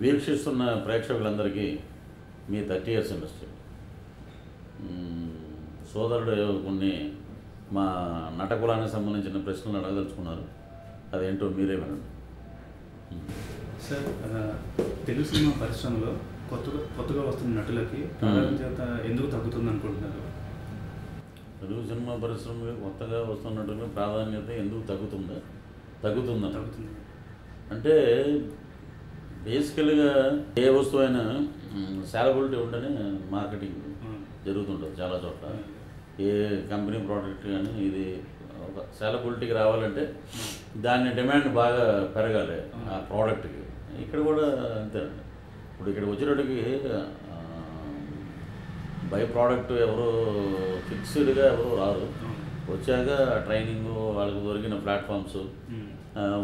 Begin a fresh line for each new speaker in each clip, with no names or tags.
వీక్షిస్తున్న ప్రేక్షకులందరికీ మీ 30 years industry సోదరుడు కొన్ని మా నటకులానికి సంబంధించిన ప్రశ్నలు అడగదలుచుకున్నారు. అదేంటో మీరే వినండి.
సార్, తెలుగు సినిమా పరిశ్రమలో కొత్తగా వస్తున్న నటులకి ప్రాధాన్యత ఎందుకు తగ్గుతుంది అనుకుంటున్నారు?
తెలుగు సినిమా పరిశ్రమకి కొత్తగా వస్తున్న నటులకు ప్రాధాన్యత ఎందుకు తగ్గుతుందా అంటే బేసికల్గా ఏ వస్తువు అయినా సాలబిలిటీ ఉంటేనే మార్కెటింగ్ జరుగుతుంటుంది చాలా చోట్ల. ఏ కంపెనీ ప్రోడక్ట్ కానీ ఇది ఒక సాలబిలిటీకి రావాలంటే దాని డిమాండ్ బాగా పెరగాలి ఆ ప్రోడక్ట్కి. ఇక్కడ కూడా అంతేనండి. ఇప్పుడు ఇక్కడ వచ్చేటప్పటికి బై ప్రోడక్ట్ ఎవరు ఫిక్స్డ్గా ఎవరు రారు. వచ్చాక ట్రైనింగ్, వాళ్ళకు దొరికిన ప్లాట్ఫామ్స్,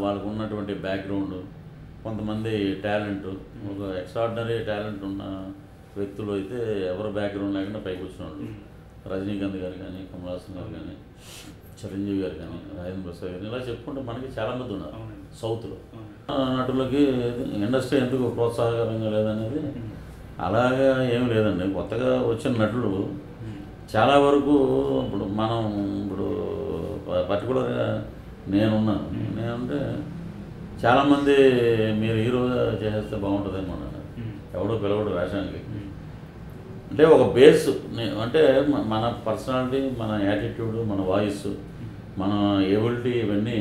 వాళ్ళకు ఉన్నటువంటి బ్యాక్గ్రౌండ్, కొంతమంది టాలెంట్, ఒక ఎక్స్ట్రాడినరీ టాలెంట్ ఉన్న వ్యక్తులు అయితే ఎవరు బ్యాక్గ్రౌండ్ లేకుండా పైకి వచ్చినాడు. రజనీకాంత్ గారు కానీ, కమల్ హాసన్ గారు కానీ, చిరంజీవి గారు కానీ, రాజేంద్ర ప్రసాద్ గారు, ఇలా చెప్పుకుంటే మనకి చాలామంది ఉన్నారు సౌత్లో. నటులకి ఇండస్ట్రీ ఎందుకు ప్రోత్సాహకరంగా లేదనేది అలాగా ఏమి లేదండి. కొత్తగా వచ్చిన నటులు చాలా వరకు ఇప్పుడు పర్టికులర్గా నేనున్నాను. నేనంటే చాలామంది మీరు హీరోగా చేసేస్తే బాగుంటుందేమో అన్నారు. ఎవడో పిలవడు వేషానికి. అంటే ఒక బేస్ అంటే మన పర్సనాలిటీ, మన యాటిట్యూడ్, మన వాయిస్, మన ఎబిలిటీ, ఇవన్నీ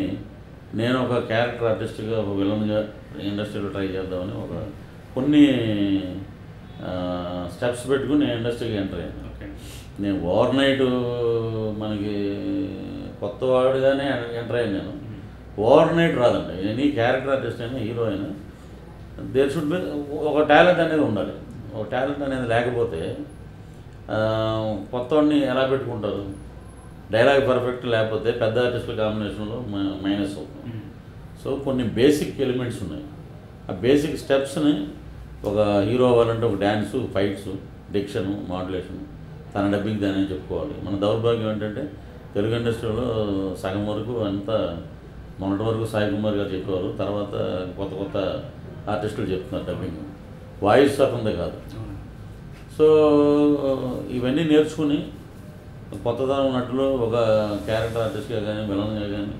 నేను ఒక క్యారెక్టర్ ఆర్టిస్ట్గా, ఒక విలన్గా ఇండస్ట్రీలో ట్రై చేద్దామని కొన్ని స్టెప్స్ పెట్టుకుని నేను ఇండస్ట్రీకి ఎంటర్ అయ్యాను. నేను ఓవర్ నైట్ మనకి కొత్తవాడుగానే ఎంటర్ అయ్యాను. నేను ఓవర్ నైట్ రాదండి. ఎనీ క్యారెక్టర్ ఆర్టిస్ట్ అయినా, హీరో అయినా దేర్ షుడ్ బి ఒక టాలెంట్ అనేది ఉండాలి. ఒక టాలెంట్ అనేది లేకపోతే కొత్తవాడిని ఎలా పెట్టుకుంటారు? డైలాగ్ పర్ఫెక్ట్ లేకపోతే పెద్ద ఆర్టిస్టుల కాంబినేషన్లో మైనస్ అవుతుంది. సో కొన్ని బేసిక్ ఎలిమెంట్స్ ఉన్నాయి. ఆ బేసిక్ స్టెప్స్ని ఒక హీరో అవ్వాలంటే ఒక డ్యాన్సు, ఫైట్స్, డిక్షను, మాడ్యులేషను, తన డబ్బింగ్ దాని చెప్పుకోవాలి. మన దౌర్భాగ్యం ఏంటంటే తెలుగు ఇండస్ట్రీలో సగం వరకు అంతా మొన్నటి వరకు సాయి కుమార్ గారు చెప్పేవారు. తర్వాత కొత్త ఆర్టిస్టులు చెప్తున్నారు డబ్బింగ్. వాయిస్ అతనిదే కాదు. సో ఇవన్నీ నేర్చుకుని కొత్తదనం నటులు ఒక క్యారెక్టర్ ఆర్టిస్ట్గా కానీ, విలన్గా కానీ,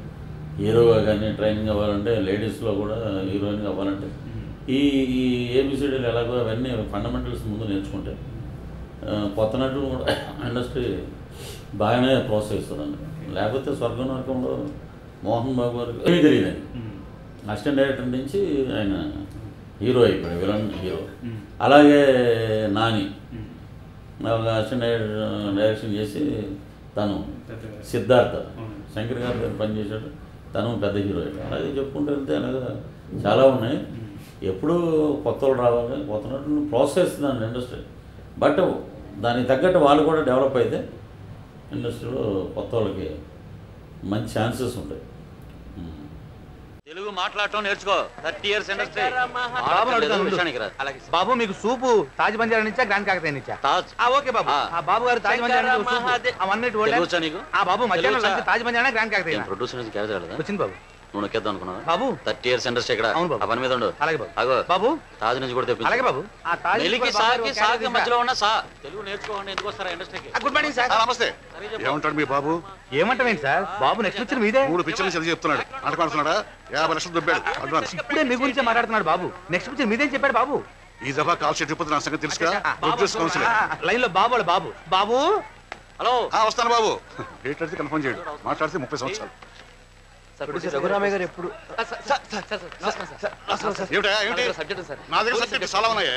హీరోగా కానీ ట్రైనింగ్ అవ్వాలంటే, లేడీస్లో కూడా హీరోయిన్గా అవ్వాలంటే ఈ ఏబిసిడీలు ఎలాగో అవన్నీ ఫండమెంటల్స్ ముందు నేర్చుకుంటే కొత్త నటులు కూడా ఇండస్ట్రీ బాగానే ప్రోత్సహిస్తుందండి. లేకపోతే స్వర్గం నరకంలో మోహన్ బాబు గారికి ఏమీ తెలియదండి. అసిస్టెంట్ డైరెక్టర్ నుంచి ఆయన హీరో అయిపోయాడు, విలన్ హీరో. అలాగే నాని ఒక అసిస్టెంట్ డైరెక్షన్ చేసి తను సిద్ధార్థ శంకర్ గారి దగ్గర పనిచేశాడు. తను పెద్ద హీరో అయ్యాడు. అలాగే చెప్పుకుంటూ వెళ్తే అలాగే చాలా ఉన్నాయి. ఎప్పుడూ కొత్త వాళ్ళు రావాలి, కొత్త నటులను ప్రోత్సహిస్తుందండి ఇండస్ట్రీ. బట్ దానికి తగ్గట్టు వాళ్ళు కూడా డెవలప్ అయితే ఇండస్ట్రీలో కొత్త వాళ్ళకి మంచి ఛాన్సెస్ ఉంటాయి.
తెలుగు మాట్లాడటం నేర్చుకో. 30 ఇయర్స్ ఇండస్ట్రీ.
బాబు మీకు సూపు తాజ్ బంజారా నుంచా, గ్రాండ్ కాకతీయ నుంచా? ఓకే బాబు. బాబు గారు తాజ్ బంజారా బాబు మధ్యాహ్నం తాజ్ బంజారా, గ్రాండ్ కాకతీయ
ప్రొడ్యూసర్ నుంచి క్యారెక్టర్
వచ్చింది బాబు.
నువ్వు నొక్కేద్దాం అనుకున్నావు
బాబు.
30 ఇయర్స్ ఇండస్ట్రీ ఇక్కడ.
అవును బాబు.
ఆ పని మీద ఉండు.
అలాగే బాబు.
అగో
బాబు
తాజ్ నుంచి కూడా తెప్పించు.
అలాగే బాబు.
సాకి మధ్యలో ఉన్న తెలుగు నేర్చుకోండి. ఎందుకు వస్తారా ఇండస్ట్రీకి?
Good morning sir.
నమస్తే. ఏమంటాడు మీ బాబు?
ఏమంటావేంటి సార్? బాబు నెక్స్ట్ పిక్చర్ మీదే.
3 పిక్చర్లు చదివి చెప్తున్నాడు. నాటకాడుతున్నాడా? 50 లక్షలు దొబ్బాడు అడ్వాన్స్.
ఇప్పుడే మీ గురించే మాట్లాడుతున్నాడు బాబు. నెక్స్ట్ పిక్చర్ మీదే చెప్పాడు బాబు.
ఈ దఫా కాల్ షీట్ ఇవ్వదు, నా సంగతి తెలుసుగా. ప్రొడ్యూస్ కౌన్సిల్
లైన్ లో బాబు బాబు బాబు.
హలో,
వస్తాను బాబు. డేట్ అడితే కన్ఫర్మ్ చేయడు. మాట్లాడితే 30 సంవత్సరాలు.
రఘురామయ్య గారు ఎప్పుడు
నా దగ్గర సబ్జెక్ట్ చాలా ఉన్నాయా?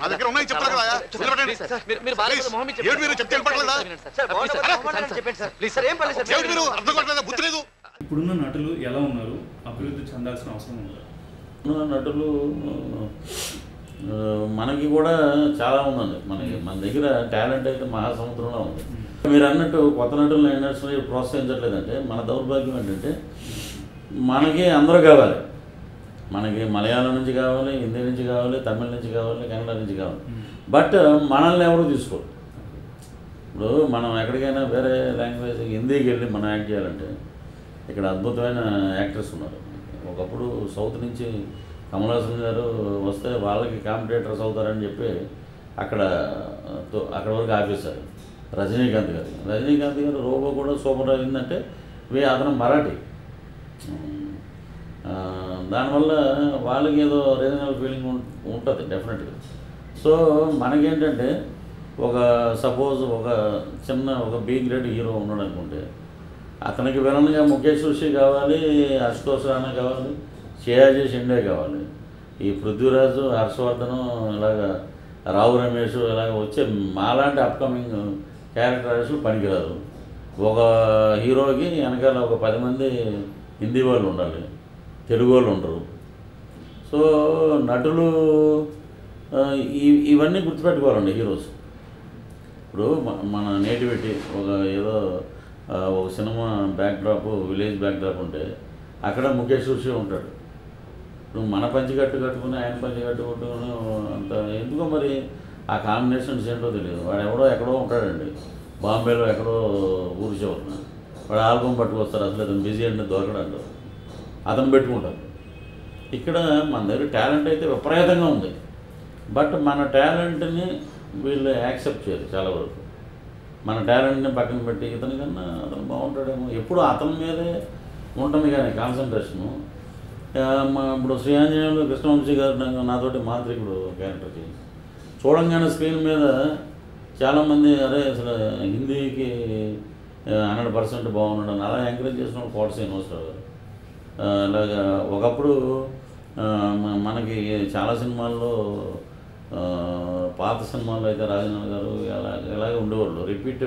నా దగ్గర ఉన్నాయి చెప్తారు కదా. మీరు చెప్తే మీరు అర్థం కావట్లేదా? బుద్ధి లేదు.
ఇప్పుడున్న నటులు ఎలా ఉన్నారు? అభివృద్ధి చెందాల్సిన అవసరం ఉంది.
నటులు మనకి కూడా చాలా ఉందండి. మన దగ్గర టాలెంట్ అయితే మహాసముద్రంలో ఉంది. మీరు అన్నట్టు కొత్త నటులను ఇండస్ట్రీ ప్రోత్సహించట్లేదంటే మన దౌర్భాగ్యం ఏంటంటే మనకి అందరూ కావాలి. మనకి మలయాళం నుంచి కావాలి, హిందీ నుంచి కావాలి, తమిళ నుంచి కావాలి, కన్నడ నుంచి కావాలి. బట్ మనల్ని ఎవరు తీసుకోరు. ఇప్పుడు మనం ఎక్కడికైనా వేరే లాంగ్వేజ్ హిందీకి వెళ్ళి మనం యాక్ట్ చేయాలంటే ఇక్కడ అద్భుతమైన యాక్టర్స్ ఉన్నారు. ఒకప్పుడు సౌత్ నుంచి కమల్ హాసన్ గారు వస్తే వాళ్ళకి కాంపిటేటర్స్ అవుతారని చెప్పి అక్కడ వరకు ఆపేశారు. రజనీకాంత్ గారు రోబో కూడా సూపర్ అయిందంటే అతను మరాఠీ. దానివల్ల వాళ్ళకి ఏదో రీజనల్ ఫీలింగ్ ఉంటుంది డెఫినెట్గా. సో మనకేంటంటే సపోజ్ ఒక బి గ్రేడ్ హీరో ఉన్నాడు అనుకుంటే అతనికి విలన్గా ముఖేష్ ఋషి కావాలి, అశుతోష్ రాణా కావాలి, శ్రేయాజీ షిండే కావాలి. ఈ పృథ్వీరాజు, హర్షవర్ధన్, ఇలాగ రావు రమేష్ ఇలాగ వచ్చే మాలాంటి అప్కమింగ్ క్యారెక్టర్ ఆర్టిస్టులు పనికిరారు. ఒక హీరోకి వెనకాల ఒక 10 మంది హిందీ వాళ్ళు ఉండాలి, తెలుగు వాళ్ళు ఉండరు. సో నటులు ఇవన్నీ గుర్తుపెట్టుకోవాలండి హీరోస్. ఇప్పుడు మన నేటివిటీ ఏదో ఒక సినిమా బ్యాక్డ్రాప్, విలేజ్ బ్యాక్డ్రాప్ ఉంటే అక్కడ ముఖేష్ ఋషి ఉంటాడు. ఇప్పుడు మన పంచి కట్టుకుని ఆయన పంచి కట్టుకుంటుని అంత ఎందుకో మరి ఆ కాంబినేషన్స్ ఏంటో తెలియదు. వాడు ఎక్కడో ఉంటాడండి, బాంబేలో ఎక్కడో ఊరి చివరన. వాడు ఆల్బమ్ పట్టుకొస్తారు, అసలు అతను బిజీ అంటే దొరకడంటారు, అతను పెట్టుకుంటారు. ఇక్కడ మన దగ్గర టాలెంట్ అయితే విపరీతంగా ఉంది, బట్ మన టాలెంట్ని వీళ్ళు యాక్సెప్ట్ చేయరు చాలా వరకు. మన టాలెంట్ని పక్కన పెట్టి ఇతనికన్నా అతను బాగుంటాడేమో ఎప్పుడు అతని మీదే ఉంటుంది కానీ కాన్సన్ట్రేషను. ఇప్పుడు శ్రీఆంజనేయులు కృష్ణవంశీ గారు నాతోటి మాంత్రికుడు క్యారెక్టర్ చేసి చూడంగానే స్క్రీన్ మీద చాలామంది అసలు హిందీకి 100% బాగున్నాడు అలా ఎంకరేజ్ చేసిన కోట శ్రీనివాసరావు గారు. అలాగా ఒకప్పుడు మనకి చాలా సినిమాల్లో పాత సినిమాల్లో అయితే రాజనాథ్ గారు ఇలాగే ఉండేవాళ్ళు, రిపీట్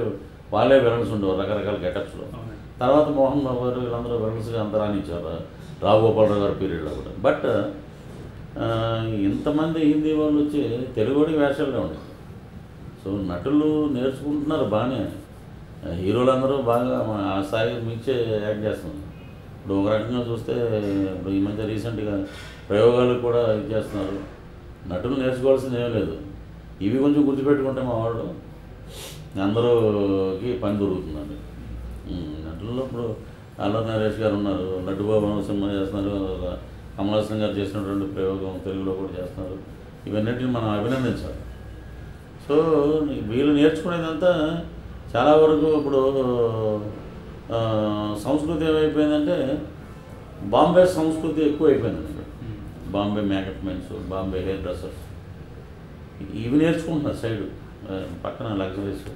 వాళ్ళే విలన్స్ ఉండేవారు రకరకాల గెటప్స్లో. తర్వాత మోహన్ బాబు గారు వీళ్ళందరూ విలన్స్గా అంత రాణించారు రావు గోపాలరావు గారి పీరియడ్లో కూడా. బట్ ఇంతమంది హిందీ వాళ్ళు వచ్చి తెలుగుడికి వేషాలుగా ఉండేది. సో నటులు నేర్చుకుంటున్నారు బాగానే, హీరోలందరూ బాగా ఆ స్థాయి మించే యాక్ట్ చేస్తున్నారు. ఇప్పుడు ఒక రకంగా చూస్తే ఇప్పుడు ఈ మధ్య రీసెంట్గా ప్రయోగాలు కూడా ఇది చేస్తున్నారు. నటులు నేర్చుకోవాల్సింది ఏం లేదు, ఇవి కొంచెం గుర్తుపెట్టుకుంటే మా వాళ్ళు అందరూకి పని దొరుకుతుందండి. నటుల్లో ఇప్పుడు అల్లరి నరేష్ గారు ఉన్నారు, నటుబాబు సినిమా చేస్తున్నారు, కమల్ హాసన్ గారు చేసినటువంటి ప్రయోగం తెలుగులో కూడా చేస్తున్నారు. ఇవన్నిటిని మనం అభినందించాలి. సో వీళ్ళు నేర్చుకునేదంతా చాలా వరకు ఇప్పుడు సంస్కృతి ఏమైపోయిందంటే బాంబే సంస్కృతి ఎక్కువ అయిపోయిందండి. Bombay makeup men's, Bombay hair dressers ఇవి నేర్చుకుంటున్నారు సైడు పక్కన లగ్జరీస్.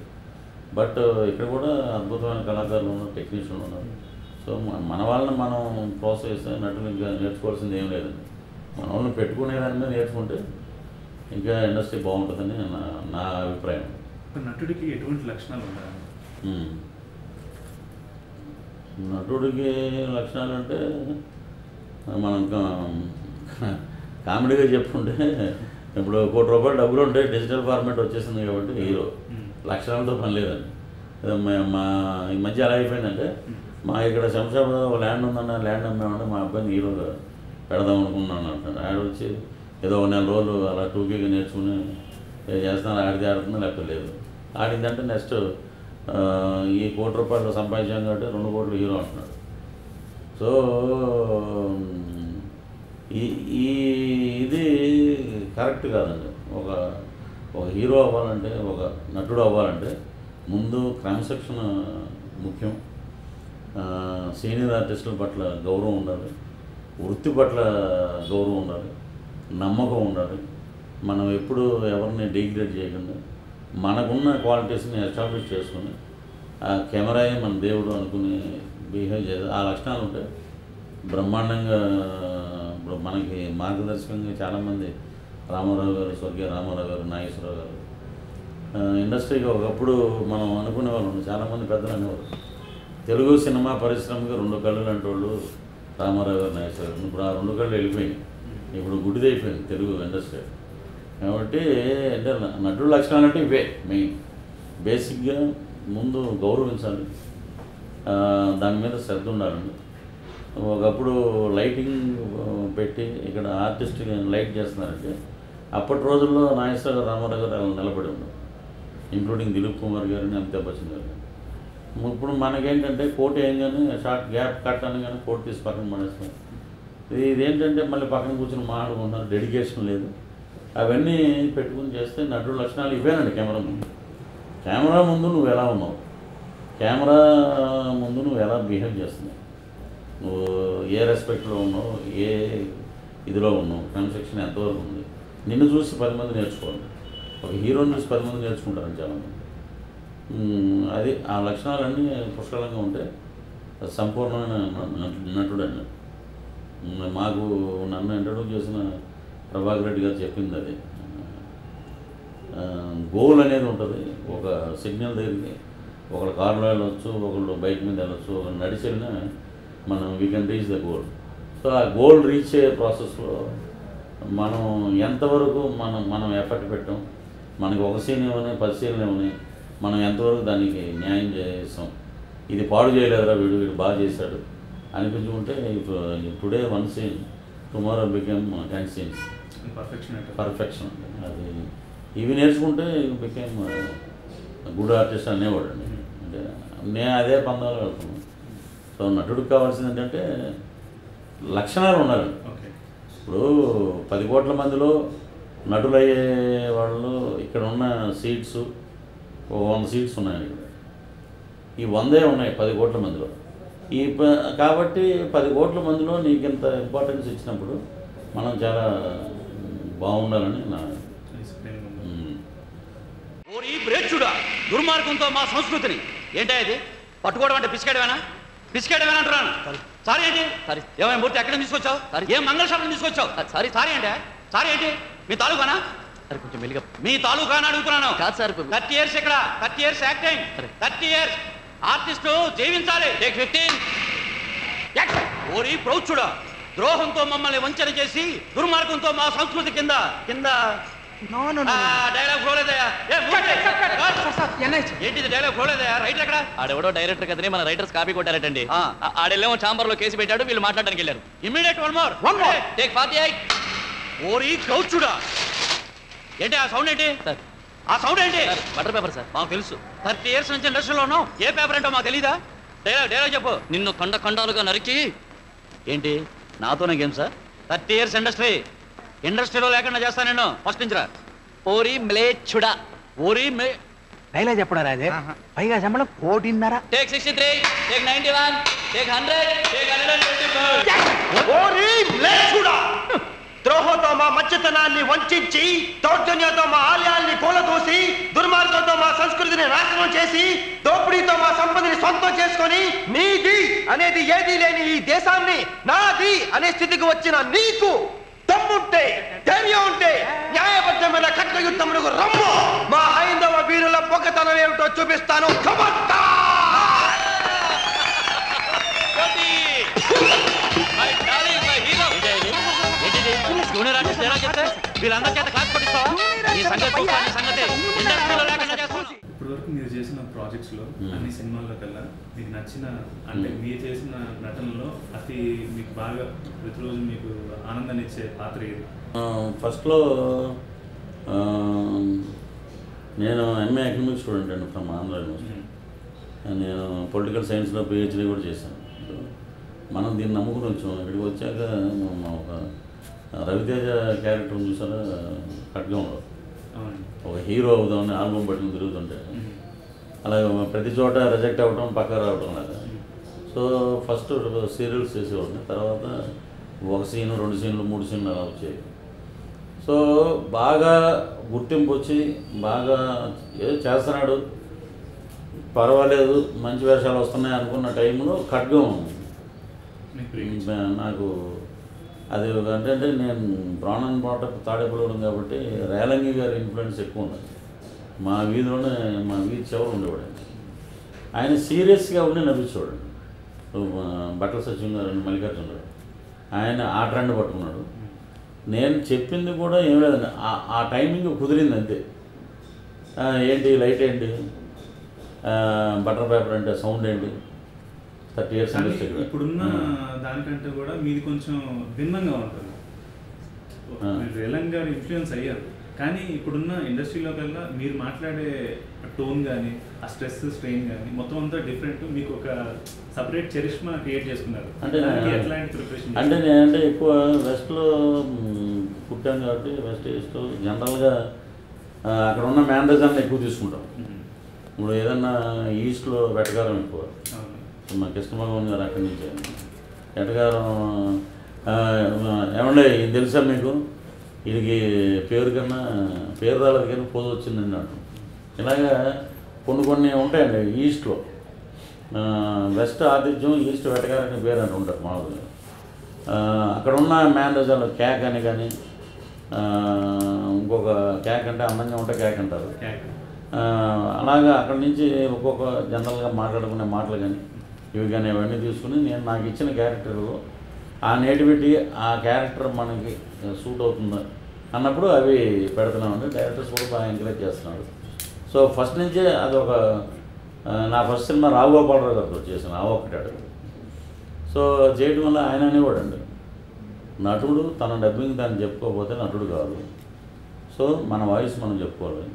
బట్ ఇక్కడ కూడా అద్భుతమైన కళాకారులు ఉన్నారు, టెక్నీషియన్లు ఉన్నారు. సో మన వాళ్ళని మనం ప్రోత్సహిస్తే నటులు ఇంకా నేర్చుకోవాల్సింది ఏం లేదండి. మన వాళ్ళని పెట్టుకునే దాని మీద నేర్చుకుంటే ఇంకా ఇండస్ట్రీ బాగుంటుందని నా అభిప్రాయం.
నటుడికి ఎటువంటి లక్షణాలు ఉంటాయి?
నటుడికి లక్షణాలు అంటే మనం కామెడీగా చెప్పుకుంటే ఇప్పుడు ₹1 డబ్బులు ఉంటే డిజిటల్ ఫార్మాట్ వచ్చేసింది కాబట్టి హీరో లక్షణాలతో పని లేదండి. మా ఈ మధ్య ఎలా అయిపోయిందంటే మా ఇక్కడ శంషాబాద్ ఒక ల్యాండ్ ఉందన్న, ల్యాండ్ అమ్మేమంటే మా అబ్బాయిని హీరోగా పెడదాం అనుకున్నాను అంటాడు. ఆడ వచ్చి ఏదో 1 నెల రోజులు అలా టూకీగా నేర్చుకుని చేస్తాను, ఆడుతున్నా లేకపోతే లేదు. ఆడిందంటే నెక్స్ట్ ఈ ₹1 సంపాదించాం కాబట్టి 2 కోట్లు హీరో అంటున్నాడు. సో ఇది కరెక్ట్ కాదండి. ఒక హీరో అవ్వాలంటే, ఒక నటుడు అవ్వాలంటే ముందు క్రమశిక్షణ ముఖ్యం, సీనియర్ ఆర్టిస్టుల పట్ల గౌరవం ఉండాలి, వృత్తి పట్ల గౌరవం ఉండాలి, నమ్మకం ఉండాలి. మనం ఎప్పుడు ఎవరిని డిగ్రేడ్ చేయకుండా మనకున్న క్వాలిటీస్ని ఎస్టాబ్లిష్ చేసుకుని ఆ కెమెరాయే మన దేవుడు అనుకుని బిహేవ్ చేయాలి. ఆ లక్షణాలు ఉంటే బ్రహ్మాండంగా. ఇప్పుడు మనకి మార్గదర్శకంగా చాలామంది రామారావు గారు, స్వర్గీయ రామారావు గారు, నాగేశ్వరరావు గారు ఇండస్ట్రీకి ఒకప్పుడు మనం అనుకునే వాళ్ళు చాలామంది పెద్దలు అనేవారు. తెలుగు సినిమా పరిశ్రమకి 2 కళ్ళు లాంటి వాళ్ళు రామారావు గారు, నాగేశ్వరరావు గారు. ఇప్పుడు ఆ 2 కళ్ళు వెళ్ళిపోయినాయి, ఇప్పుడు గుడిదైపోయింది తెలుగు ఇండస్ట్రీ. కాబట్టి అంటే నటుడు లక్షణాలు అంటే ఇవే మెయిన్. బేసిక్గా ముందు గౌరవించాలి, దాని మీద శ్రద్ధ ఉండాలండి. ఒకప్పుడు లైటింగ్ పెట్టి ఇక్కడ ఆర్టిస్ట్ లైట్ చేస్తున్నారంటే అప్పటి రోజుల్లో నాగేశ్వర గారు, రామారావు గారు అలా నిలబడి ఉన్నారు, ఇంక్లూడింగ్ దిలీప్ కుమార్ గారిని, అమితాబ్ బచ్చన్ గారు. ఇప్పుడు మనకేంటంటే కోట్ వేయగానే షార్ట్ గ్యాప్ కట్ అనగానే కోట్ తీసి పక్కన పడేస్తాం. ఇదేంటంటే మళ్ళీ పక్కన కూర్చొని మాట్లాడుకుంటున్నారు, డెడికేషన్ లేదు. అవన్నీ పెట్టుకుని చేస్తే నటుడు లక్షణాలు ఇవేనండి. కెమెరా ముందు నువ్వు ఎలా ఉన్నావు, కెమెరా ముందు నువ్వు ఎలా బిహేవ్ చేస్తున్నావు, నువ్వు ఏ రెస్పెక్ట్లో ఉన్నావు, ఏ ఇదిలో ఉన్నావు, క్రమశిక్షణ ఎంతవరకు ఉంది, నిన్ను చూసి 10 మంది నేర్చుకోవాలి. ఒక హీరోని చూసి 10 మంది నేర్చుకుంటారని చాలామంది. అది ఆ లక్షణాలన్నీ పుష్కలంగా ఉంటే సంపూర్ణమైన నటుడు అండి. మాకు నన్ను ఇంట్రడ్యూస్ చేసిన ప్రభాకర్ రెడ్డి గారు చెప్పింది అది. గోల్ అనేది ఉంటుంది. ఒక సిగ్నల్ దగ్గరికి ఒకళ్ళు కారులో వెళ్ళొచ్చు, ఒకళ్ళు బైక్ మీద వెళ్ళొచ్చు, ఒకళ్ళు నడిచి వెళ్ళినా మనం we can reach the goal. So ఆ గోల్ రీచ్ అయ్యే ప్రాసెస్లో మనం ఎంతవరకు మనం ఎఫర్ట్ పెట్టాం, మనకి ఒక సీన్ ఏమని 10 సీన్లు ఏమని మనం ఎంతవరకు దానికి న్యాయం చేసాం, ఇది పాడు చేయలేదురా వీడు బాగా చేశాడు అనిపించుకుంటే today 1 scene tomorrow become 10 scenes. Perfection అది ఇవి నేర్చుకుంటే బికెమ్ గుడ్ ఆర్టిస్ట్ అనేవాడు అండి. అంటే నేను అదే పందాలు వెళ్తున్నాను. సో నటుడికి కావాల్సింది ఏంటంటే లక్షణాలు ఉండాలి. ఇప్పుడు 10 కోట్ల మందిలో నటులయ్యే వాళ్ళు ఇక్కడ ఉన్న సీట్స్ 100 సీట్స్ ఉన్నాయండి. ఇక్కడ ఈ 100 ఉన్నాయి 10 కోట్ల మందిలో. కాబట్టి 10 కోట్ల మందిలో నీకు ఇంత ఇంపార్టెన్స్ ఇచ్చినప్పుడు మనం చాలా బాగుండాలని నా
ఓరి బ్రేచుడా, దుర్మార్గంతో మా సంస్కృతిని ఏంటా ఇది పట్టుకోవడం అంటే పిసికేయడమేనా అంటున్నాను. సారీ ఏంటి? సారీ ఏమైనా మూర్తి ఎక్కడ తీసుకొచ్చావు? ఏం మంగళశాపం తీసుకొచ్చావు? సారీ అంటే సారీ ఏంటి? మీ తాలూకానా? సరే కొంచెం మెల్లిగా. మీ తాలూకానా అడుగుతున్నాను. కాదు సార్. 30 years ఇక్కడ, 30 years యాక్టింగ్, 30 years ఆర్టిస్టు జీవించాలి. 15 ఓరి ప్రౌచుడా, ద్రోహంతో మమ్మల్ని వంచన చేసి దుర్మార్గంతో మా సంస్కృతి కింద డైలాగ్ ఫ్లోలేదయా? ఏంటిది డైలాగ్ ఫ్లోలేదయా? రైటర్ ఎక్కడ? ఆడెవడో డైరెక్టర్ కదని మన రైటర్స్ కాపీ కొట్టారటండి. ఆడెల్లేమో ఛాంబర్ లో కేసు పెట్టాడు, వీళ్ళు మాట్లాడడానికి వెళ్ళారు. Immediate one more take 48. ఓరి క్రౌచుడా, ఏంటి ఆ సౌండ్ ఏంటి సార్? ఆ సౌండ్ ఏంటి? Butter paper sir. మాకు తెలుసు, 30 years నుంచి ఇండస్ట్రీలో ఉన్నావు. ఏ పేపర్ ఏంటో మాకు తెలీదా? డైలాగ్ చెప్పు. నిన్ను ఖండాలుగా నరికి. ఏంటి నాతోనే గేమ్ సార్? 30 years ఇండస్ట్రీలో లేకుండా చేస్తా నేను. ఫస్ట్ నుంచి రా. ఓరి మ్లేచ్చుడా, ఓరి
డైలాగ్ చెప్పడా రాజే? పైగా శంబళం 1.5.
Take 63, take 91, take 100, take 125.
ఓరి మ్లేచ్చుడా, ద్రోహంతో మా మధ్యతనాన్ని వంచి, దౌర్జన్యంతో మా ఆలయాల్ని కూలదోసి, దుర్మార్గంతో మా సంస్కృతిని నాశనం చేసి, దోపిడీతో మా సంపదని సొంతం చేసుకొని, నీది అనేది ఏదీ లేని ఈ దేశాన్ని నాది అనే స్థితికి వచ్చిన నీకు దమ్ముంటే, ధైర్యం ఉంటే న్యాయబద్ధమైన ఖడ్గ యుద్ధములకు రమ్ము. మా హైందవ వీరుల పొగతనం ఏమిటో చూపిస్తాను.
వీళ్ళందరి చేత క్లాస్ పట్టిస్తావా? ఈ సంగతి ఇండస్ట్రీలో లేకుండా చేస్తాను.
ఇప్పుడు వరకు మీరు చేసిన ప్రాజెక్ట్స్ లో అన్ని సినిమాల్లో కల్లా మీకు నచ్చిన, అంటే మీరు చేసిన నటనలో అతి మీకు బాగా ప్రతిరోజు మీకు ఆనందాన్ని ఇచ్చే పాత్ర ఏది?
ఫస్ట్లో నేను ఎంఏ ఎకనామిక్స్ స్టూడెంట్ అండి ఫ్రమ్ ఆంధ్ర యూనివర్సిటీ. నేను పొలిటికల్ సైన్స్లో PhD కూడా చేశాను. మనం దీన్ని నమ్ముకుని వచ్చాం. ఇక్కడికి వచ్చాక ఒక రవితేజ క్యారెక్టర్ చూసారా, ఖడ్గంలో ఒక హీరో అవుదామని ఆల్బమ్ పట్టుకుని తిరుగుతుంటే అలాగే ప్రతి చోట రిజెక్ట్ అవ్వటం, పక్క రావటం లాగా. సో ఫస్ట్ సీరియల్స్ చేసేవాడిని. తర్వాత 1 సీను, 2 సీన్లు, 3 సీన్లు అలా వచ్చాయి. సో బాగా గుర్తింపు వచ్చి బాగా ఏదో చేస్తున్నాడు, పర్వాలేదు, మంచి వేషాలు వస్తున్నాయి అనుకున్న టైంలో ఖడ్గం నాకు అది అంటే నేను ప్రాణం పాట తాడేపలవడం కాబట్టి రేలంగి గారి ఇన్ఫ్లుయెన్స్ ఎక్కువ ఉన్నది. మా వీధిలోనే, మా వీధి చివరు ఉండేవాడు. ఆయన సీరియస్గా ఉండి నవ్వించేవాడు. బట్టల సచిన్ గారు, మల్లికార్జున గారు, ఆయన ఆ ట్రెండ్ పట్టుకున్నాడు. నేను చెప్పింది కూడా ఏం లేదండి, ఆ టైమింగ్ కుదిరింది అంతే. ఏంటి లైట్ ఏంటి, బటర్ పేపర్ అంటే సౌండ్ ఏంటి, 30 years ఇండస్ట్రీ.
ఇప్పుడున్న దానికంటే కూడా మీది కొంచెం భిన్నంగా ఉంటుంది. రేలంగి గారు ఇన్ఫ్లుయెన్స్ అయ్యారు, కానీ ఇప్పుడున్న ఇండస్ట్రీలో కల్లా మీరు మాట్లాడే టోన్ కానీ ఆ స్ట్రెస్ స్ట్రెయిన్ కానీ మొత్తం అంతా డిఫరెంట్. మీకు ఒక సపరేట్ చరిష్మా క్రియేట్ చేసుకున్నారు.
అంటే
ఎట్లాంటి ప్రిపరేషన్?
అంటే నేనంటే ఎక్కువ వెస్ట్లో పుట్టాను కాబట్టి వెస్ట్ ఈస్ట్ జనరల్గా అక్కడ ఉన్న మేనేజర్ని ఎక్కువ తీసుకుంటాం. ఇప్పుడు ఏదన్నా ఈస్ట్లో వెటకారం ఎక్కువ. మా కృష్ణభగవాన్ గారు అక్కడి నుంచి వెటకారం ఏమండే ఇది తెలుసా మీకు, వీడికి పేరు కన్నా పేరు రాలేదు కానీ పోదు వచ్చిందండి అంటాం. ఇలాగా కొన్ని ఉంటాయండి ఈస్ట్లో. వెస్ట్ ఆతిథ్యం, ఈస్ట్ వెటకారని పేరు అని ఉంటారు మామూలుగా. అక్కడ ఉన్న మేనేజర్లు క్యాక్ అని కానీ ఇంకొక క్యాక్ అంటే అందంగా ఉంటే క్యాక్ అంటారు. అలాగా అక్కడి నుంచి ఒక్కొక్క జనరల్గా మాట్లాడుకునే మాటలు కానీ ఇవి కానీ అవన్నీ తీసుకుని నేను నాకు ఇచ్చిన క్యారెక్టర్లో ఆ నేటివిటీ ఆ క్యారెక్టర్ మనకి సూట్ అవుతుందా అన్నప్పుడు అవి పెడుతున్నామండి. డైరెక్టర్స్ కూడా బాగా ఎంకరేజ్ చేస్తున్నారు. సో ఫస్ట్ నుంచే అదొక నా ఫస్ట్ సినిమా రావుగోపాలరావు గారితో చేశాను, ఆ ఒక్కటాడు. సో చేయడం వల్ల ఆయన అనేవాడు అండి, నటుడు తన డబ్బింగ్ దాన్ని చెప్పుకోకపోతే నటుడు కాదు. సో మన వాయిస్ మనం చెప్పుకోవాలి.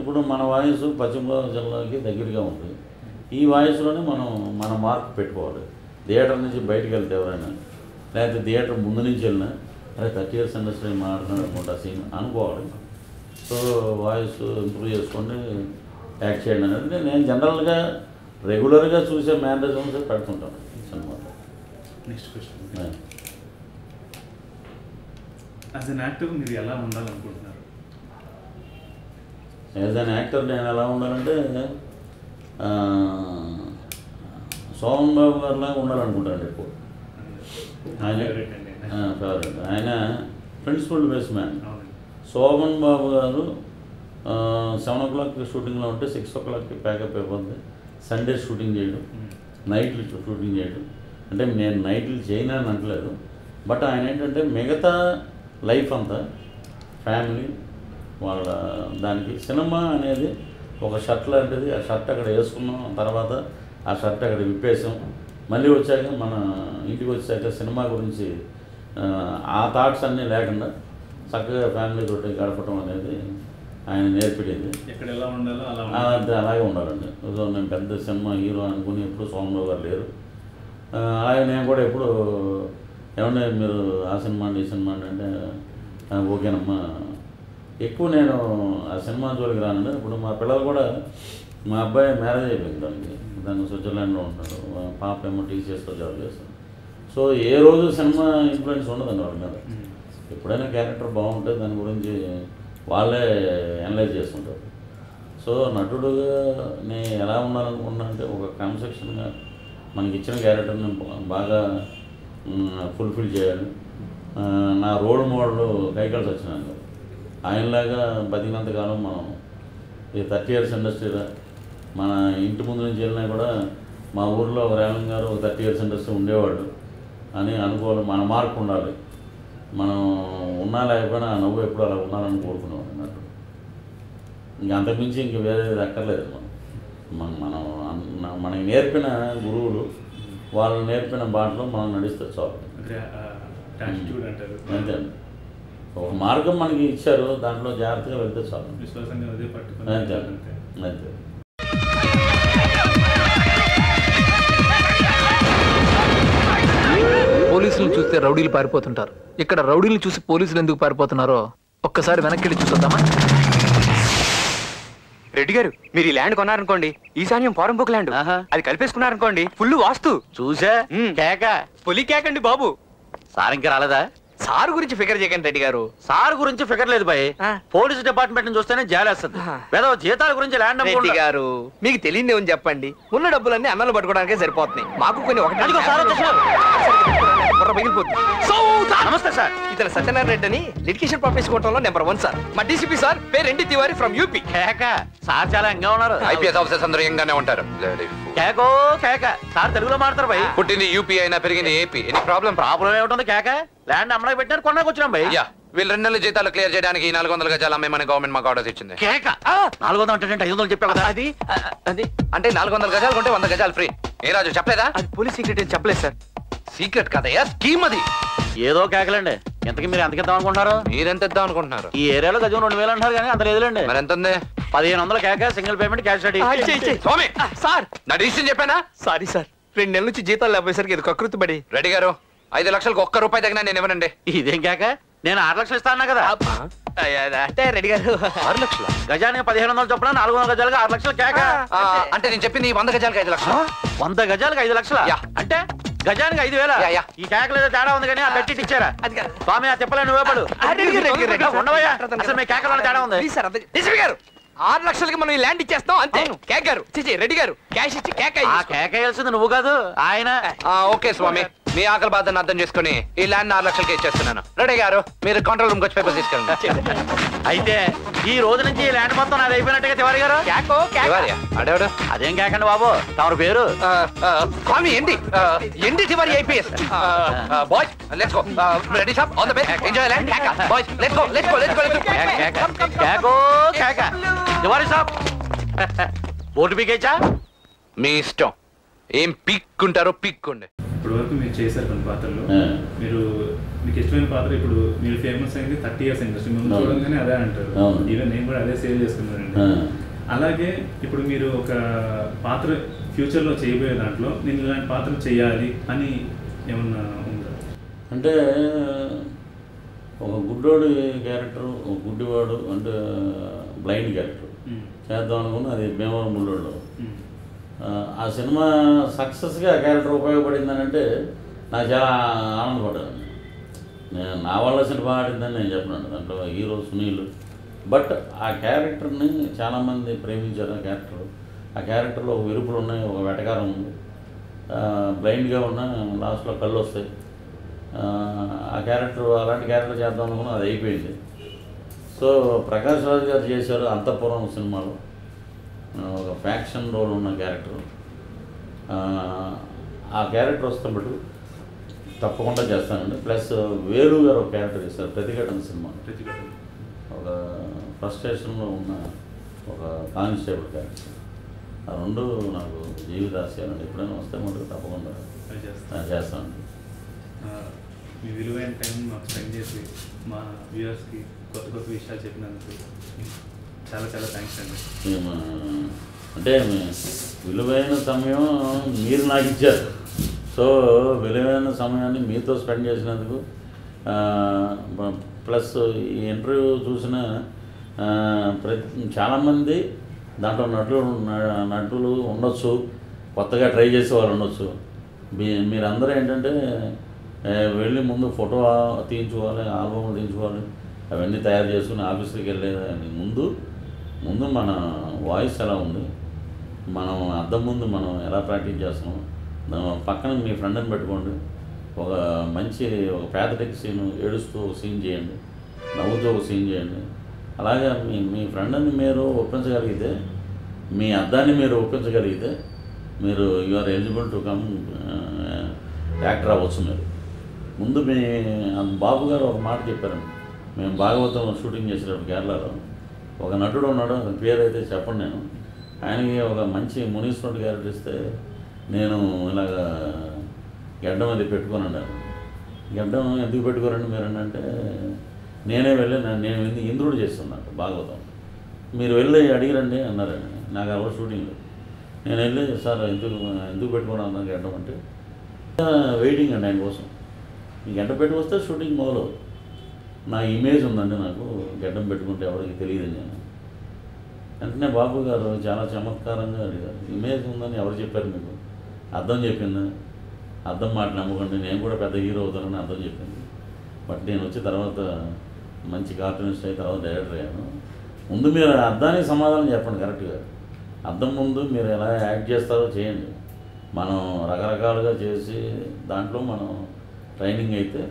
ఇప్పుడు మన వాయిస్ పశ్చిమ గోదావరి జిల్లాకి దగ్గరగా ఉంది. ఈ వాయిస్లోనే మనం మన మార్క్ పెట్టుకోవాలి. థియేటర్ నుంచి బయటకు వెళ్తే ఎవరైనా, లేకపోతే థియేటర్ ముందు నుంచి వెళ్ళినా అదే 30 years ఇండస్ట్రీ మాట్లాడుతున్నాడు అనుకుంటా సీన్ అనుకోవాలి. సో వాయిస్ ఇంప్రూవ్ చేసుకోండి, యాక్ట్ చేయండి అనేది నేను జనరల్గా రెగ్యులర్గా చూసే మేనేజర్స్ పెడుతుంటాను సినిమాలో.
Next question, as an actor మీరు ఎలా ఉండాలనుకుంటున్నారు?
యాజ్ అన్ యాక్టర్ నేను ఎలా ఉండాలంటే సోమన్ బాబు గారిలాగా ఉండాలనుకుంటాను ఎక్కువ. ఆయన ఫేవరెట్. ఆయన ప్రిన్సిపల్ బేస్ మ్యాన్. సోమన్ బాబు గారు 7 o'clock షూటింగ్లో ఉంటే 6 o'clock ప్యాకప్ అయిపోతుంది. సండే షూటింగ్ చేయడం, నైట్లు షూటింగ్ చేయడం. అంటే నేను నైట్లు చేయను అని అంటలేదు, బట్ ఆయన ఏంటంటే మిగతా లైఫ్ అంతా ఫ్యామిలీ వాళ్ళ దానికి సినిమా అనేది ఒక షర్ట్ లాంటిది. ఆ షర్ట్ అక్కడ వేసుకున్నాం, తర్వాత ఆ షర్ట్ అక్కడ విప్పేసాం, మళ్ళీ వచ్చాక మన ఇంటికి వచ్చాక సినిమా గురించి ఆ థాట్స్ అన్నీ లేకుండా చక్కగా ఫ్యామిలీతో గడపడం అనేది ఆయన నేర్పిడేది.
ఎక్కడ ఎలా ఉండాలో
అలాగే ఉండాలండి. నేను పెద్ద సినిమా హీరో అనుకుని ఎప్పుడు సోమరావు గారు లేరు. అలాగే నేను కూడా ఎప్పుడు ఏమన్నా మీరు ఆ సినిమా అండి ఈ సినిమా అంటే ఓకేనమ్మా, ఎక్కువ నేను ఆ సినిమా జోలికి రానండి. ఇప్పుడు మా పిల్లలు కూడా, మా అబ్బాయి మ్యారేజ్ అయిపోయింది, దాన్ని స్విట్జర్లాండ్లో ఉంటాడు, పాప ఏమో టీసీఎస్లో జాబ్ చేస్తాడు. సో ఏ రోజు సినిమా ఇన్ఫ్లుయెన్స్ ఉండదండి వాళ్ళ మీద. ఎప్పుడైనా క్యారెక్టర్ బాగుంటే దాని గురించి వాళ్ళే అనలైజ్ చేసుకుంటారు. సో నటుడుగా నేను ఎలా ఉండాలనుకున్నా అంటే ఒక కన్స్ట్రక్షన్గా మనకి ఇచ్చిన క్యారెక్టర్ని బాగా ఫుల్ఫిల్ చేయాలి. నా రోల్ మోడల్ కైకాల సత్యనారాయణ గారు. ఆయనలాగా బతికినంతకాలం మనం ఈ 30 years ఇండస్ట్రీలో మన ఇంటి ముందు నుంచి వెళ్ళినా కూడా మా ఊర్లో ఒక రేవంత్ గారు 30 years ఇండస్ట్రీ ఉండేవాళ్ళు అని అనుకోవాలి. మన మార్పు ఉండాలి. మనం ఉన్నా లేకపోయినా ఆ నవ్వు ఎప్పుడు అలా ఉండాలని కోరుకునేవాడు అన్నట్టు. ఇంకా అంతకుమించి ఇంక వేరేది అక్కర్లేదు. మనం మనకి నేర్పిన గురువులు వాళ్ళు నేర్పిన బాటలో మనం నడిస్తే చాలు. అంతే అండి. ఒక మార్గం మనకి ఇచ్చారు, దాంట్లో జాగ్రత్తగా వెళ్తే చాలు. అంతే అంతే.
పోలీసులను చూస్తే రౌడీలు పారిపోతుంటారు. ఇక్కడ రౌడీలను చూసి పోలీసులు ఎందుకు పారిపోతున్నారో ఒక్కసారి వెనక్కి వెళ్ళి చూసొద్దామా?
రెడ్డి గారు, మీరు ఈ ల్యాండ్ కొన్నారనుకోండి, ఈశాన్యం పోరంపోక ల్యాండ్, అది కలిపేసుకున్నారనుకోండి, ఫుల్ వాస్తు.
చూసా కేక
పులి కేకండి బాబు.
సార్ ఇంకా రాలేదా?
సార్ గురించి ఫికర్ చేయకండి రెడ్డి గారు.
సార్ గురించి ఫికర్ లేదు భయ్, పోలీస్ డిపార్ట్మెంట్ నుంచి చూస్తేనే జాలేస్తుంది. ఏదో జీతాల గురించి ల్యాండ్
రెడ్డి గారు, మీకు తెలియదు ఏమని చెప్పండి. ఉన్న డబ్బులన్నీ అన్నలు పట్టుకోవడానికే సరిపోతున్నాయి. మాకు కొన్ని
నమస్తే సార్.
ఇతను సత్యనారాయణ రెడ్డి అని లిటిగేషన్ ప్రాపర్టీస్ కోటంలో నెంబర్ 1 సార్. మా డీసీపీ సార్ పేరు ఎన్టీ తివారీ ఫ్రమ్ యూపీ.
కేక సార్ చాలా ఎంగా ఉన్నారు.
ఐపీఎస్ ఆఫీసర్స్ అందరూ ఎంగానే ఉంటారు.
కేకో కేక సార్ తెలుగులో మాడతారు భయ్.
పుట్టింది యూపీ అయినా పెరిగింది ఏపీ. Any problem?
ప్రాబ్లం ఏమిటి కేక? ల్యాండ్ అమ్మడానికి పెట్టారు, కొన్నాకు వచ్చినాం భయ్.
వీళ్ళు 2 నెలల జీతాలు క్లియర్ చేయడానికి 400 గజాలు అమ్మేమని గవర్నమెంట్ మాకు ఆర్డర్స్ ఇచ్చింది.
కేక 400 అంటే 500 చెప్పావు కదా.
అది అంటే 400 గజాలు కొంటే 100 గజాలు ఫ్రీ.
ఏ రాజు చెప్పలేదా?
అది పోలీస్ సీక్రెట్ అని చెప్పలేదు సార్.
సీక్రెట్ కదయ్యా, స్కీమ్ అది.
ఏదో కేకలండి. ఎంతకి మీరు ఎంతకి ఇద్దాం అనుకుంటున్నారు?
మీరెంత ఇద్దాం అనుకుంటున్నారు?
ఈ ఏరియాలో గజం 2000 అంటారు కానీ అంత లేదులేండి.
మరి ఎంత ఉంది?
1500 కేక, సింగిల్ పేమెంట్, క్యాష్ రెడీ.
స్వామి
సార్
నా డిసిషన్ చెప్పానా?
సారీ సార్, 2 నెలల నుంచి జీతాలు లేకపోయేసరికి ఇది కకృతి పడి.
రెడ్డి గారు 5 లక్షలకు ఒక్క రూపాయి తగినా నేను ఇవ్వనండి.
ఇదేం కేక? నేను 6 లక్షలు ఇస్తాను కదా.
అంటే రెడ్డి గారు
6 లక్షలు
గజానికి 1500 చొప్పున 400 గజాలుగా 6 లక్షలు కేక.
అంటే నేను చెప్పింది 100 గజాలకు 5 లక్షలు.
100 గజాలకు 5 లక్షల? అంటే గజానికి 5000. ఈ కేకలు ఏదో తేడా ఉంది కానీ ఆ పెట్టి ఇచ్చారా? స్వామి ఆ తిప్పలే నువ్వే పడు. ఉండవయ్యా, అసలు మీ కేకలో తేడా ఉంది.
గారు 6 లక్షలకి మనం ఈ ల్యాండ్ ఇచ్చేస్తాం అంతే. కేక్ గారు రెడ్డి గారు క్యాష్ ఇచ్చి కేక్
ఆ కేక వేయాల్సింది నువ్వు కాదు, ఆయన.
ఓకే స్వామి, మీ ఆకలి బాధను అర్థం చేసుకుని ఈ ల్యాండ్ 6 లక్షలకి ఇచ్చేస్తున్నాను. రెడ్డి గారు మీరు కంట్రోల్ రూమ్ వచ్చి పేపర్ తీసుకెళ్ళండి.
అయితే ఈ రోజు నుంచి ఈ ల్యాండ్ మొత్తం నాది అయిపోయినట్టుగా తివారి గారు.
అడేవాడు
అదేం కేకండి బాబు, తమరు పేరు?
Swami MD Tiwari IPS. Boys let's go. Ready shop on the bay. Enjoy land. Boys let's go let's go let's go.
కేకో కేక తివారి సాబ్. బోర్డు పీకేచ్చా?
మీ ఇష్టం, ఏం పీక్కుంటారో పీక్కుండే.
ఇప్పుడు వరకు మీరు చేశారు కొన్ని పాత్రలు. మీకు ఇష్టమైన పాత్ర ఇప్పుడు మీరు ఫేమస్ అయింది 30 years ఇండస్ట్రీ. ముందు చూడంగానే అదే అంటారు. ఈవెన్ నేను కూడా అదే సేవ్ చేసుకున్నానండి. అలాగే ఇప్పుడు మీరు ఒక పాత్ర ఫ్యూచర్లో చేయబోయే దాంట్లో నేను ఇలాంటి పాత్ర చేయాలి అని ఏమన్నా ఉందా?
అంటే ఒక గుడ్డోడు క్యారెక్టర్, ఒక గుడ్డివాడు అంటే బ్లైండ్ క్యారెక్టర్ చేద్దాం అనుకుని అది భీమవరం బుల్లోడు. ఆ సినిమా సక్సెస్గా ఆ క్యారెక్టర్ ఉపయోగపడిందని అంటే నాకు చాలా ఆనందపడ్డాను. నేను నా వల్ల సినిమా ఆడిందని నేను చెప్పినాను. దాంట్లో హీరో సునీల్. బట్ ఆ క్యారెక్టర్ని చాలామంది ప్రేమించారు. ఆ క్యారెక్టర్లో ఒక విరుపులు ఉన్నాయి, ఒక వెటకారం ఉంది. బ్లైండ్గా ఉన్న లాస్ట్లో కళ్ళు వస్తాయి. ఆ క్యారెక్టర్ అలాంటి క్యారెక్టర్ చేద్దాం అనుకున్నా అది అయిపోయింది. సో ప్రకాష్ రాజ్ గారు చేశారు అంతఃపురం సినిమాలో ఒక ఫ్యాక్షన్ రోల్ ఉన్న క్యారెక్టర్. ఆ క్యారెక్టర్ వస్తున్నప్పుడు తప్పకుండా చేస్తానండి. ప్లస్ వేలు గారు ఒక క్యారెక్టర్ చేస్తారు ప్రతిఘటన సినిమా. ఒక ఫ్రస్ట్రేషన్లో ఉన్న ఒక కానిస్టేబుల్ క్యారెక్టర్. ఆ రెండు నాకు జీవితాశయాలండి. ఎప్పుడైనా వస్తే మటుకు తప్పకుండా చేస్తానండి.
మీ విలువైన టైం మాకు స్పెండ్ చేసి మా వ్యూవర్స్కి కొత్త కొత్త విషయాలు చెప్పినందుకు చాలా చాలా థ్యాంక్స్ అండి.
అంటే విలువైన సమయం మీరు నాకు ఇచ్చారు. సో విలువైన సమయాన్ని మీతో స్పెండ్ చేసినందుకు ప్లస్ ఈ ఇంటర్వ్యూ చూసిన చాలామంది దాంట్లో నటులు ఉండొచ్చు, కొత్తగా ట్రై చేసే వాళ్ళు ఉండొచ్చు. మీరందరూ ఏంటంటే వెళ్ళి ముందు ఫోటో తీయించుకోవాలి, ఆల్బమ్ తీయించుకోవాలి, అవన్నీ తయారు చేసుకుని ఆఫీస్కి వెళ్ళేదాన్ని ముందు మన వాయిస్ ఎలా ఉంది, మనం అద్దం ముందు మనం ఎలా ప్రాక్టీస్ చేస్తున్నాం, పక్కన మీ ఫ్రెండ్ని పెట్టుకోండి. ఒక మంచి ఒక ప్యాథటిక్ సీన్, ఏడుస్తూ ఒక సీన్ చేయండి, నవ్వుతూ ఒక సీన్ చేయండి. అలాగే మీ ఫ్రెండ్ని మీరు ఒప్పించగలిగితే, మీ అద్దాన్ని మీరు ఒప్పించగలిగితే మీరు you are eligible to come actor అవ్వచ్చు. మీరు ముందు మీ బాబు గారు ఒక మాట చెప్పారండి. మేము భాగవతం షూటింగ్ చేసేటప్పుడు కేరళలో ఒక నటుడు ఉన్నాడు, అతని పేరు అయితే చెప్పండి. నేను ఆయనకి ఒక మంచి మునీశ్వరుడు క్యారెక్టర్ ఇస్తే నేను ఇలాగ గడ్డం అది పెట్టుకోనండి. గడ్డం ఎందుకు పెట్టుకోరండి మీరు అంటే, నేనే వెళ్ళి నేను ఇంద్రుడు చేస్తున్నాను భాగవతం, మీరు వెళ్ళి అడిగిరండి అన్నారండి. నాకు ఆ రోజు షూటింగ్లో నేను వెళ్ళి సార్ ఎందుకు పెట్టుకోవడం అన్నాను గడ్డం అంటే, వెయిటింగ్ అండి ఆయన కోసం. ఈ గడ్డ పెట్టుకొస్తే షూటింగ్ మొదలు. నా ఇమేజ్ ఉందండి, నాకు గడ్డం పెట్టుకుంటే ఎవరికి తెలియదు. నేను వెంటనే బాబు గారు చాలా చమత్కారంగా అడిగారు, ఇమేజ్ ఉందని ఎవరు చెప్పారు మీకు? అర్థం చెప్పింది. అర్థం మాట నమ్మకండి, నేను కూడా పెద్ద హీరో అవుతానని అర్థం చెప్పింది. బట్ నేను వచ్చి తర్వాత మంచి కార్టూనిస్ట్ అయి తర్వాత డైరెక్టర్ అయ్యాను. ముందు మీరు అర్థానికి సమాధానం చెప్పండి కరెక్ట్గా. అర్థం ముందు మీరు ఎలా యాక్ట్ చేస్తారో చేయండి. మనం రకరకాలుగా చేసి దాంట్లో మనం ట్రైనింగ్ అయితే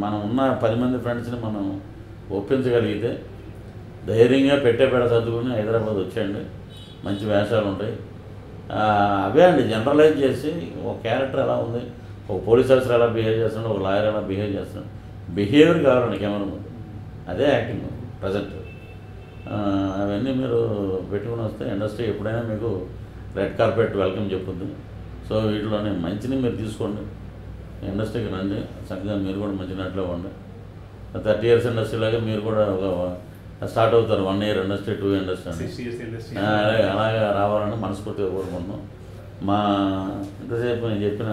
మనం ఉన్న 10 మంది ఫ్రెండ్స్ని మనం ఒప్పించగలిగితే ధైర్యంగా పెట్టేపేడ సర్దుకుని హైదరాబాద్ వచ్చేయండి. మంచి వేషాలు ఉంటాయి. అవే అండి జనరలైజ్ చేసి ఒక క్యారెక్టర్ ఎలా ఉంది, ఒక పోలీస్ ఆఫీసర్ ఎలా బిహేవ్ చేస్తున్నాడు, ఒక లాయర్ ఎలా బిహేవ్ చేస్తున్నాడు, బిహేవియర్ కావాలండి కెమెరా ముందు. అదే యాక్టింగ్ ప్రజెంట్. అవన్నీ మీరు పెట్టుకుని వస్తే ఇండస్ట్రీ ఎప్పుడైనా మీకు రెడ్ కార్పెట్ వెల్కమ్ చెప్పుద్ది. సో వీటిలోనే మంచిని మీరు తీసుకోండి. ఇండస్ట్రీకి రండి, చక్కగా మీరు కూడా మంచి నట్లో ఉండి 30 years ఇండస్ట్రీలాగా మీరు కూడా ఒక స్టార్ట్ అవుతారు. 1 year ఇండస్ట్రీ, 2 ఇండస్ట్రీ అని
6 years industry.
అలాగా రావాలని మనస్ఫూర్తిగా కోరుకుంటున్నాం. మా ఇంతసేపు నేను చెప్పిన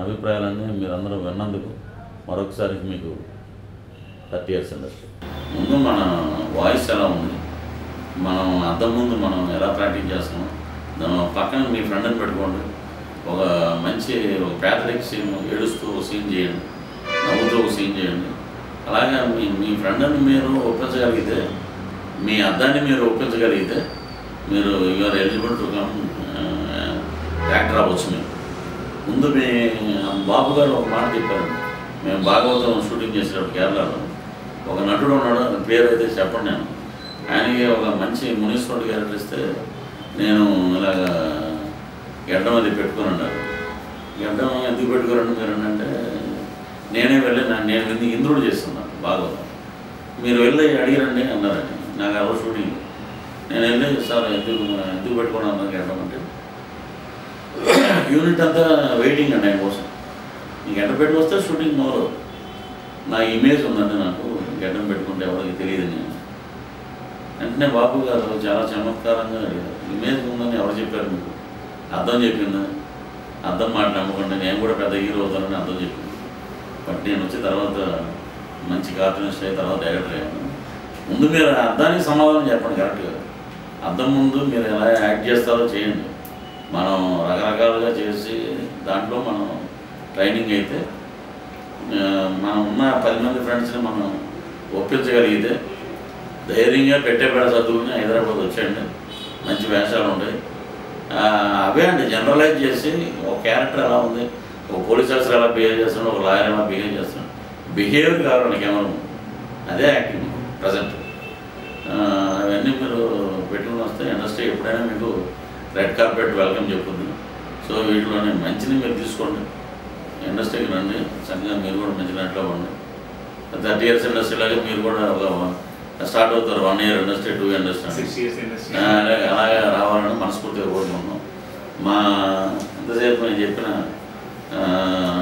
అభిప్రాయాలన్నీ మీరందరూ విన్నందుకు మరొకసారి మీకు 30 years ఇండస్ట్రీ. ముందు మన వాయిస్ ఎలా ఉంది, మనం అద్దం ముందు మనం ఎలా ప్రాక్టీస్ చేస్తున్నాం, పక్కన మీ ఫ్రెండ్ని పెట్టుకోండి. ఒక మంచి ఒక ప్యాథలిక్ సీన్, ఏడుస్తూ ఒక సీన్ చేయండి, నవ్వుతూ ఒక సీన్ చేయండి. అలాగే మీ ఫ్రెండ్ని మీరు ఒప్పించగలిగితే, మీ అద్దాన్ని మీరు ఒప్పించగలిగితే మీరు you are eligible to come actor అవ్వచ్చు. మీరు ముందు మీ బాబు గారు ఒక మాట చెప్పారు. మేము భాగవతం షూటింగ్ చేసేటప్పుడు కేరళలో ఒక నటుడు ఉన్నాడు, అతని పేరు అయితే చెప్పండి. నేను ఆయనకి ఒక మంచి మునీశ్వరుడు క్యారెక్టర్ ఇస్తే నేను ఇలాగా గడ్డం అది పెట్టుకొని అన్నారు. గడ్డం ఎందుకు పెట్టుకోరండి మీరు అంటే, నేనే వెళ్ళి నేను ఇంద్రుడు చేస్తున్నాను భాగవతం, మీరు వెళ్ళి అడిగిరండి అన్నారండి. నాకు ఆ రోజు షూటింగ్ నేను వెళ్ళి సార్ ఎందుకు పెట్టుకోండి అన్నారు గడ్డం అంటే, యూనిట్ అంతా వెయిటింగ్ అండి ఆయన కోసం. ఈ గడ్డ పెట్టుకు వస్తే షూటింగ్ మొదలు. నా ఇమేజ్ ఉందండి, నాకు గడ్డం పెట్టుకుంటే ఎవరికి తెలియదు. నేను వెంటనే బాబు గారు చాలా చమత్కారంగా అడిగారు, ఇమేజ్ ఉందని ఎవరు చెప్పారు మీకు? అర్థం చెప్పిందా? అర్థం మాట నమ్మకండి, నేను కూడా పెద్ద హీరో అవుతానని అర్థం చెప్పింది. బట్ నేను వచ్చి తర్వాత మంచి కార్టూనిస్ట్ అయ్యి తర్వాత డైరెక్టర్ అయ్యాను. ముందు మీరు అర్థానికి సమాధానం చెప్పండి కరెక్ట్గా. అర్థం ముందు మీరు ఎలా యాక్ట్ చేస్తారో చేయండి. మనం రకరకాలుగా చేసి దాంట్లో మనం ట్రైనింగ్ అయితే మనం ఉన్న 10 మంది ఫ్రెండ్స్ని మనం ఒప్పించగలిగితే ధైర్యంగా పెట్టేపేడ చదువుకుని హైదరాబాద్ వచ్చేయండి. మంచి వేషాలు ఉంటాయి. అవే అండి జనరలైజ్ చేసి ఒక క్యారెక్టర్ ఎలా ఉంది, ఒక పోలీస్ ఆఫీసర్ ఎలా బిహేవ్ చేస్తున్నాడు, ఒక లాయర్ ఎలా బిహేవ్ చేస్తున్నాడు, బిహేవియర్ కావాలండి కెమెరా. అదే యాక్టింగ్ ప్రజెంట్. అవన్నీ మీరు పెట్టుకుని వస్తే ఇండస్ట్రీ ఎప్పుడైనా మీకు రెడ్ కార్పెట్ వెల్కమ్ చెప్పుద్ది. సో వీటిలోనే మంచిని మీరు తీసుకోండి, ఇండస్ట్రీకి రండి, చక్కగా మీరు కూడా మంచి దాంట్లో ఉండి 30 years ఇండస్ట్రీలాగా మీరు కూడా ఒక స్టార్ట్ అవుతారు. 1 year industry, 2 industry,
6 years industry.
అలాగే రావాలని మనస్ఫూర్తిగా కోరుకుంటున్నాం. మా ఇంతసేపు నేను చెప్పిన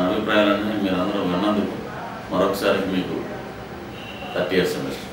అభిప్రాయాలన్నీ మీరు అందరూ విన్నందుకు మరొకసారి మీకు 30 years ఇండస్ట్రీ.